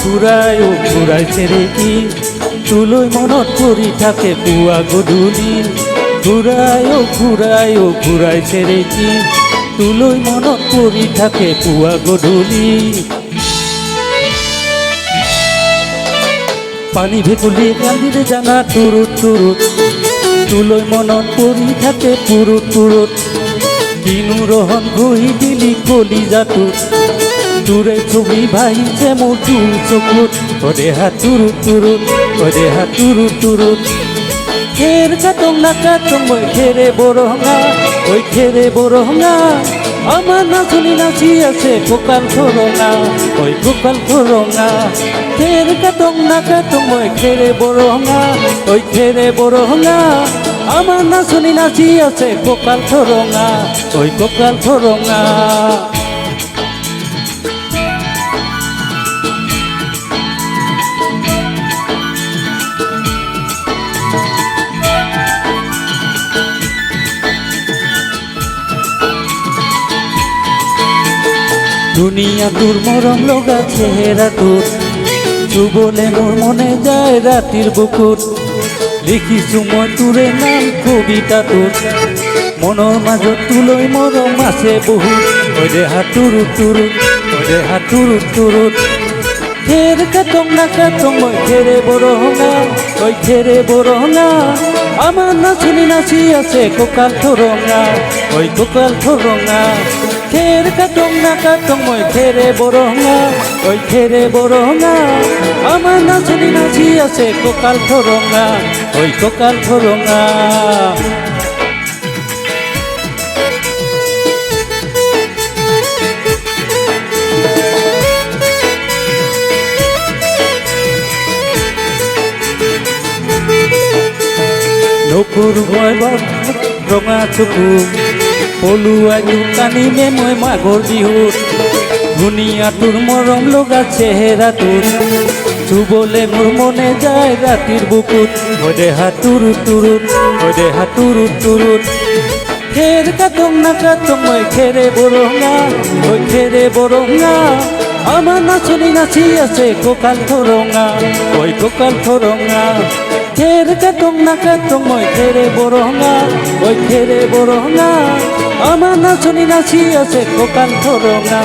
ঘুরাই ছেড়ে কি তুলই মনত পৰি থাকে পুৱা গধূলি ঘুরাই ছেড়ে কি তুলই মনত পৰি থাকে পুৱা গধূলি পানী ভেকুলী কান্দিলে জানা তুৰুত তুলই মনত পৰি থাকে পুৰুত কিনো ৰহন ঘঁহি দিলি কলিজাটোত তোৰে ছবি ভাহিছে মোৰ তোৰ চকুত দেহা তুৰুত খেৰ কাটং নাকাটং মই খেৰে বৰহঙা আমাৰ নাচনি নাচি আছে কঁকাল খৰঙা খেৰ কাটং নাকাটং মই খেৰে বৰহঙা আমার নাচনি নাচি আছে কঁকাল খৰঙা দুনিয়া তোর মরম লগা চেহারা তোর চুবলে মোর মনে যায় রাতির বুকুত লিখিছো মই তোৰে নাম কবিতা তোৰ মনৰ মাজত তুলৈ মৰম আছে বহুত দেহা তুৰুত খেৰ কাটং নাকাটং মই খেৰে বৰহঙা আমাৰ নাচনি নাচি আছে কঁকাল খৰঙা খেৰ কাটং নাকাটং মই খেৰে বৰহঙা আমাৰ নাচনি নাচি আছে কঁকাল খৰঙা নকৰো মই ৰঙা চকু পলুৱাই টানিলে মই মাঘৰ বিহুত ধুনীয়া তোৰ মৰম লগা চেহেৰা তোৰ চুবলে মোৰ মনে যায় ৰাতিৰ বুকুত দেহা তুৰুত খেৰ কাটং নাকাটং মই খেৰে বৰহঙা আমাৰ নাচনি নাচি আছে কঁকাল খৰঙা খেৰ কাটং নাকাটং মই খেৰে বৰহঙা আমার নাচনি নাচি আছে কঁকাল খৰঙা